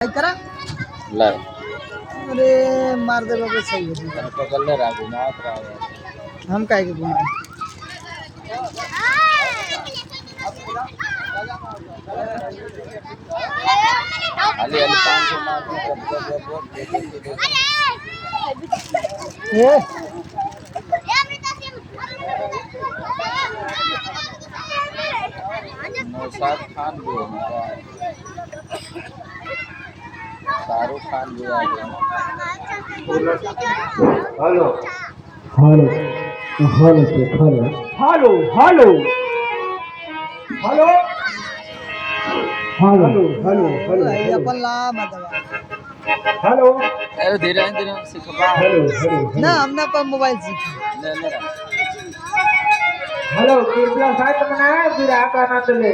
करा ला अरे मार दे बाबा सही है पकड़ ले राजू मात रहा हम काहे के घुमा खाली 500 मार ये नौशाद खान भी है शाहरुख खान भी आ गया hello hello hello hello hello hello hello hello hello hello ये अपन ला बतावा हेलो अरे धीरे धीरे सिखवा हेलो हेलो ना हमने पर मोबाइल सीख ले ले हेलो कृपया साइट बनाए फिर आका ना चले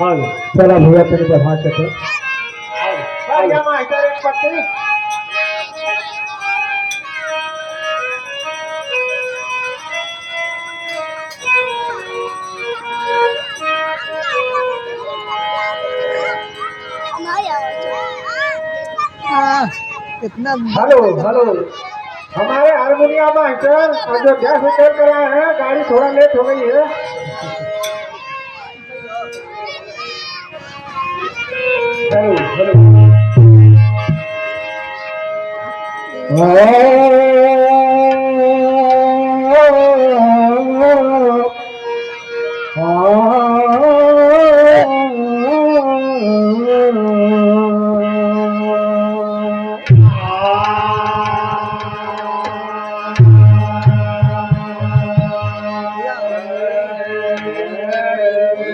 हेलो चला भैया तेरे पे भाषा थे भाई हम इधर एक पत्नी कितना हेलो हेलो हमारे हारमोनिया मास्टर अयोध्या से चल कर आए हैं गाड़ी थोड़ा लेट हो गई है हेलो हेलो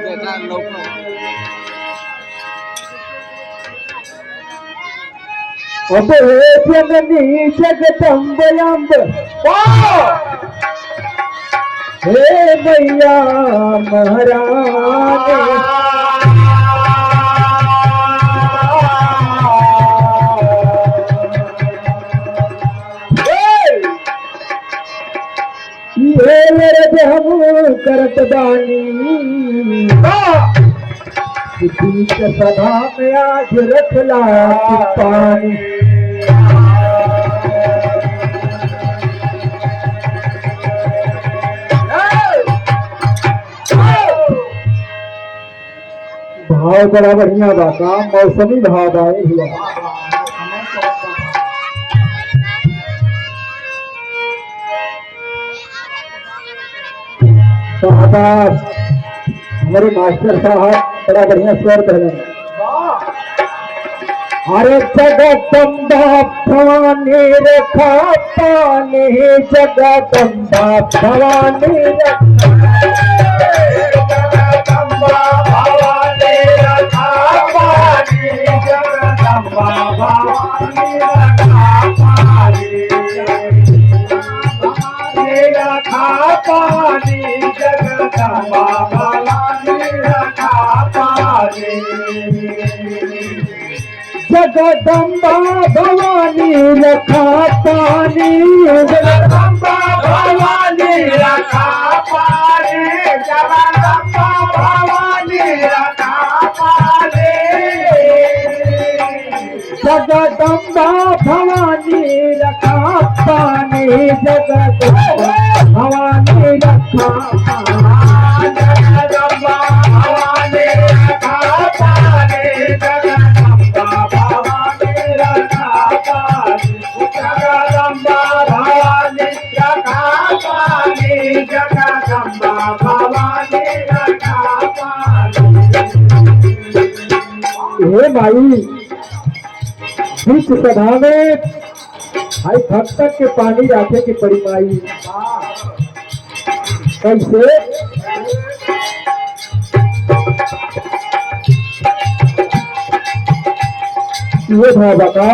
देखा लोग अबे जननी जगदम्बयम्ब हे मैया महारानी ये मेरे हम करत बानी बीच सभा में आज रखला पानी भाव बड़ा बढ़िया बाका मौसमी भाव आए हुआ शाबाश हमारे मास्टर साहब बड़ा बढ़िया स्वर पहले अरे जगदम्बा भवानी रखा पानी जगदम्बा भवानी जगदम्बा भवानी रखा पानी जगदम्बा भवानी रखा पानी रखा पानी जगदम्बा भवानी रखा पानी जगदम्बा भवानी रखा पानी जगदम्बा भवानी रखा पानी जगदम्बा भवानी रखा पानी जगदम्बा भवानी रखा पानी जगदम्बा भवानी रखा जगदम्बा भवानी रखा पानी जगदम्बा भवानी रखा पानी जगदम्बा भवानी रखा पानी जगदम्बा भवानी रखा पानी हे भाई बीच सभा में भाई भक्त के पानी राखे की पड़ी माई कैसे ये भाव बता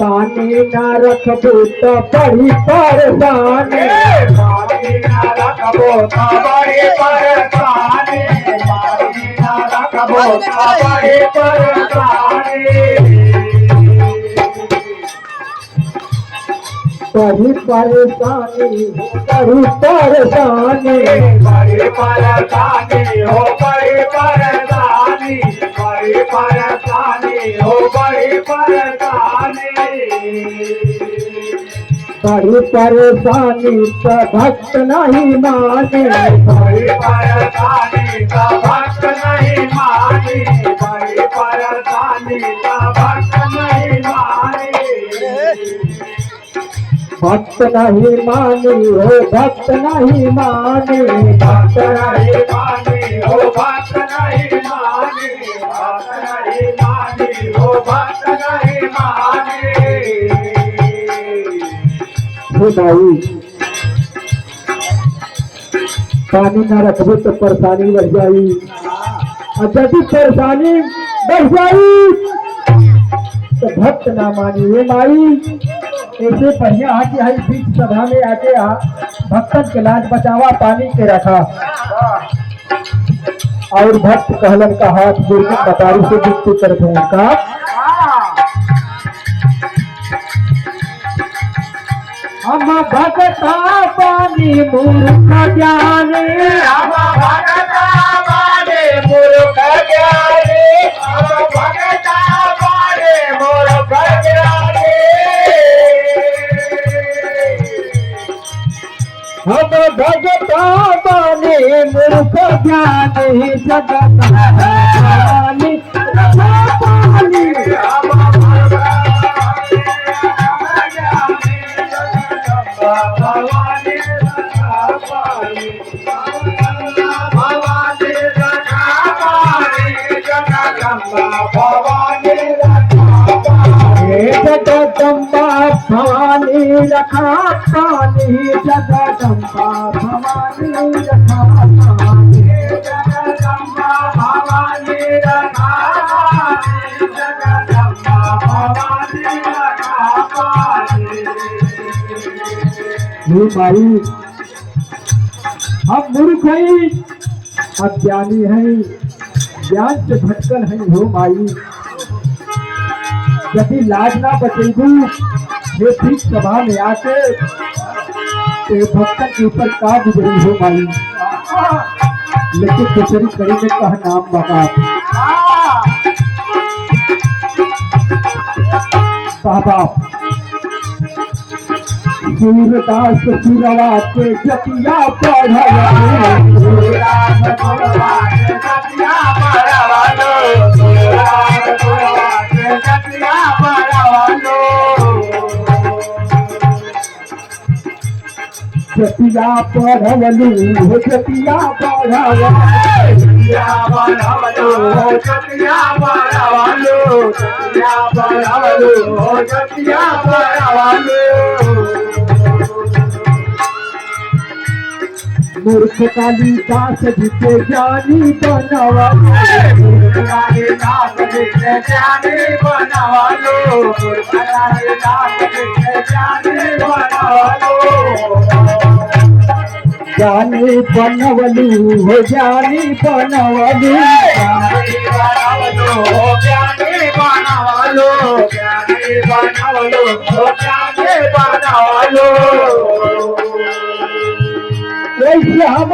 पानी ना रखबो तो बड़ी परेशानी पानी ना रखबो तो बड़ी परेशानी पानी ना रखबो तो बड़ी परेशानी बड़ी परेशानी बड़ी परेशानी बड़ी परेशानी हो बड़ी परेशानी बड़ी परेशानी हो बड़ी परेशानी बड़ी परेशानी तो भक्त नहीं माने बड़ी परेशानी का भक्त नहीं मानी बड़ी परेशानी का भक्त नहीं मानी भक्त नहीं मानी हो भक्त नहीं मानी भक्त नहीं मानी हो भक्त नहीं मानी भक्त नहीं मानी हो भक्त नहीं मानी हे भाई पानी ना रखबो तो परेशानी बढ़ जाई और यदि परेशानी बढ़ जाई तो भक्त ना मानी हे माई ऐसे बढ़िया है कि हई बीच सभा में आके भक्तन के लाज बचावा पानी के रखा और भक्त कहलन का हाथ जोड़ के कतारी से विनती करते हैं का हम भगता पानी मूर्ख ज्ञानी हम भगता बारे मूर्ख ज्ञानी हम भगता बारे मूर्ख ज्ञानी हम भगता पानी मूर्ख ज्ञानी जगत पानी पानी भवानी रखा पानी भवानी रखा पानी जगदम्बा भवानी रखा पानी जगदम्बा भवानी रखा पानी जगदम्बा भवानी रखा पानी जगदम्बा भवानी रखा पानी जगदम्बा भवानी रखा पानी हे भाई हम मूर्ख हैं अज्ञानी हैं ज्ञान से भटकल हैं हो माई यदि लाज ना बचेबू ये ठीक सभा में आके तो भक्तन के ऊपर का गुजरी हो माई लेकिन दूसरी कड़ी में कहा नाम बाबा बाबा सूरदास सुरवा के जतिया पढ़ल सूरदास सुरवा के जतिया पढ़वालो सूरदास सुरवा के जतिया पढ़वालो जतिया पढ़वलू हो जतिया पढ़वलू जतिया पढ़वालो जतिया पढ़वालो जतिया पढ़वालो जतिया पढ़वालो मूर्ख कालिदास जी के ज्ञानी बनवा कालिदास जी के ज्ञानी बनवालो कालिदास जी के ज्ञानी बनवालो ज्ञानी बनवलू हो ज्ञानी बनवलू ज्ञानी बनवालो ज्ञानी बनवालो ज्ञानी बनवालो वैसे हम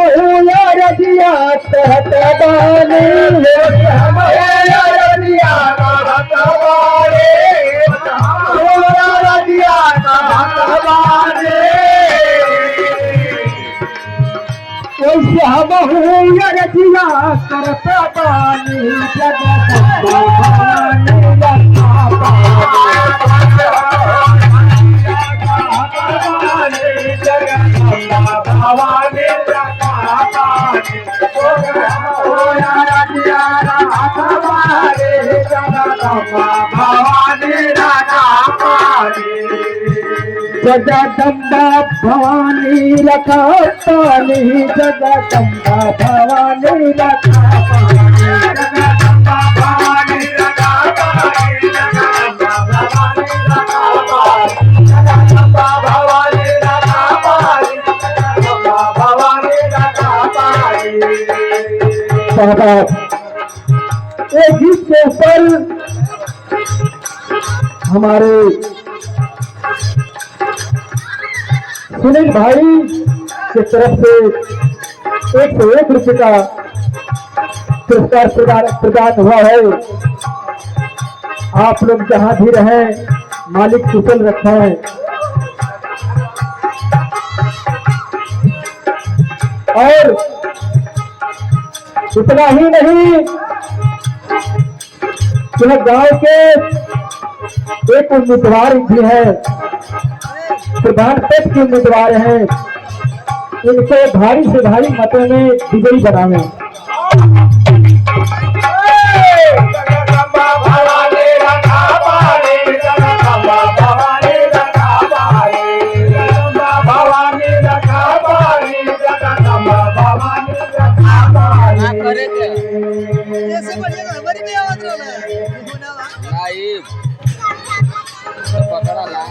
रजिया कहत बानी हम रजिया कहत बानी रजिया कहत बानी वैसे हम रजिया करत बानी जगदम्बा भवानी रखा भवानी रखा पानी भवानी रखा पानी जगदम्बा भवानी रखा पानी जगदम्बा भवानी रखा पानी जगदम्बा भवानी रखा पानी जगदम्बा भवानी रखा पानी जगदम्बा भवानी रखा पानी जगदम्बा भवानी रखा पानी बाबा एक ही के ऊपर सुनील भाई की तरफ से 101 रुपये का पुरस्कार प्रदान हुआ है। आप लोग जहां भी रहें, मालिक कुशल रखें। और इतना ही नहीं, यह गांव के एक उम्मीदवार भी है, प्रधान पद के उम्मीदवार हैं। इनको भारी से भारी मतों में विजयी बनावे। जैसे बढ़िया तो हमारी भी आवाज रहा है लाइव पकड़ा ला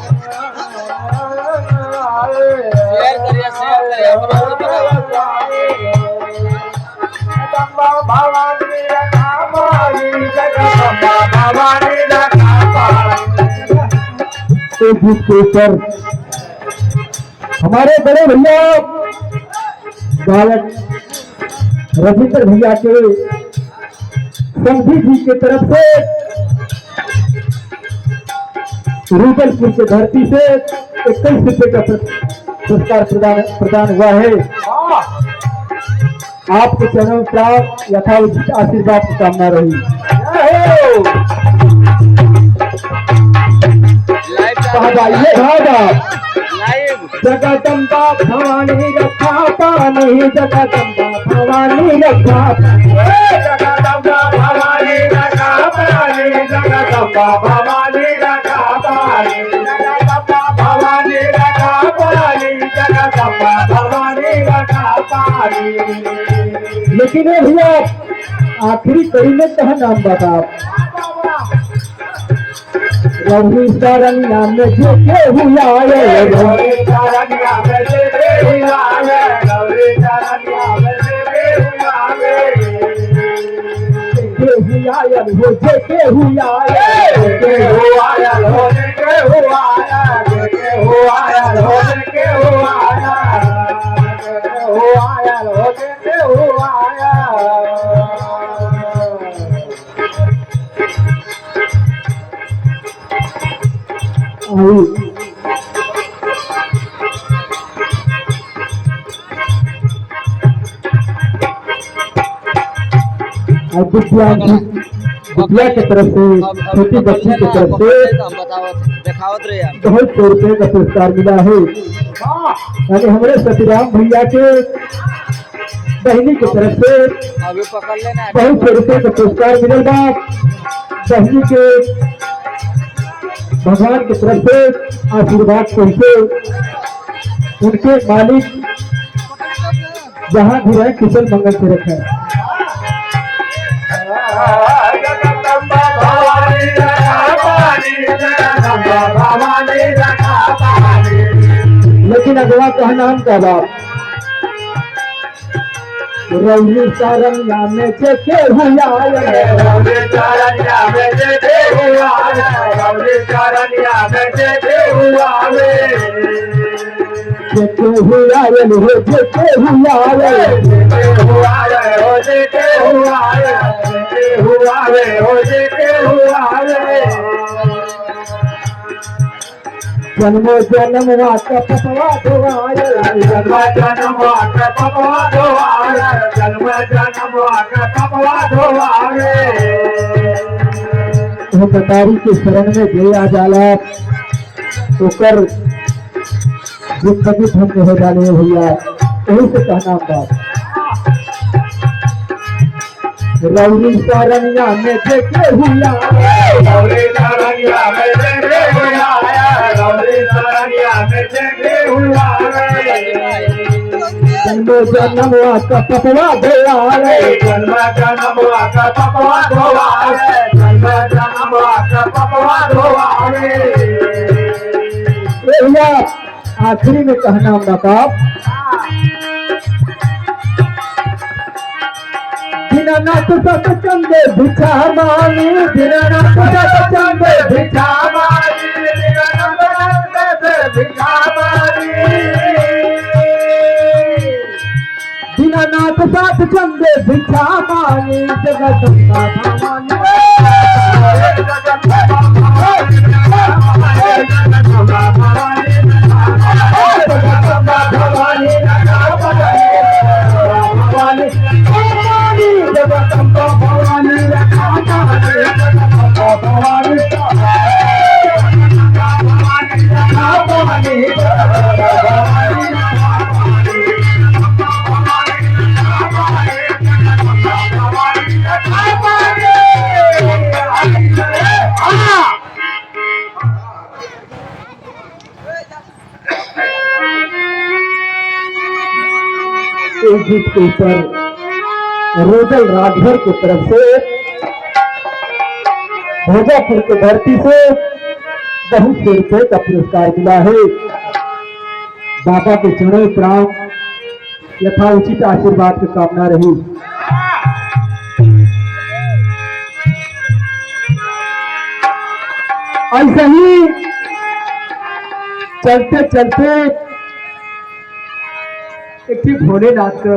शेयर करिए अपना भी एक गीत के ऊपर हमारे बड़े भैया गायक रविंद्र भैया के संधि जी की तरफ से रूबलपुर की धरती से 21 रुपये का पुरस्कार प्रदान हुआ है। आपके चरणों पर यथाउचित आशीर्वाद की कामना रही। जगदम्बा भवानी रक्षा पानी, जगदम्बा भवानी रक्षा जगदम्बा भवानी रक्षा पानी, जगदम्बा भवानी रक्षा पानी, जगदम्बा भवानी रक्षा पानी, जगदम्बा भवानी रक्षा पानी। लेकिन ये भैया आखिरी कड़ी में कहा नाम बता। रवि शरण्या में जो के हुआ है, रवि शरण्या में जो के हुआ है, रवि शरण्या में जो के हुआ है, के हुआ है हो जे के हुआ है, के हुआ है हो जे के हुआ है, के हुआ है हो जे के हुआ है, के हुआ है हो जे के हुआ है। विद्या की तरफ से, छोटी बच्ची की तरफ से बहुत 100 रुपये का पुरस्कार मिला है। यानी हमारे सतीराम भैया के बहनी की तरफ से बहुत 100 रुपये का पुरस्कार मिलेगा। बहनी के भगवान की तरफ से आशीर्वाद पहुंचे, उनके मालिक जहां भी रहे कुशल मंगल से रखे। जगदम्बा भवानी रक्षा पानी, जगदम्बा भवानी रक्षा पानी। लेकिन अगला कहना हम का बाप रवि शरण्या में के हुआ है, रवि शरण्या में जो के हुआ है, रवि शरण्या में जो के हुआ है, के हुआ है हो जे के हुआ है, हुआ है हो जे के हुआ है, हुआ है हो जे के हुआ है। जन्मो जन्म का पपवा धोआए, जन्म जन्म का पपवा धोआए, जन्म जन्म का पपवा धोआए। कटारी के शरण में गया जाला ओकर दुख धन्य हो जाने भैया। यही से कहना बात रवि शरण्या में के हुआ, रवि शरण्या में जो के हुआ है, रवि शरण्या में जो के हुआ है। जन्मो जन्म का पपवा धोआए, जन्म जन्म का पपवा धोआए, जन्म जन्म का पपवा धोआए। भैया आखिरी में कहना बता दीनानाथ सतचंदे भिक्षा मांगी, दीनानाथ सतचंदे भिक्षा मांगी, दीनानाथ भिक्षा मांगी। साथ चंदे भिक्षा मांगी जगदम्बा भवानी इस गीत के ऊपर रोजल राजभर की तरफ से भोजापुर की धरती से बहुत से रुपए का पुरस्कार मिला है। बाबा के चरणों में प्रणाम, यथाउचित आशीर्वाद की कामना रही। ऐसे ही चलते चलते एक भोलेनाथ का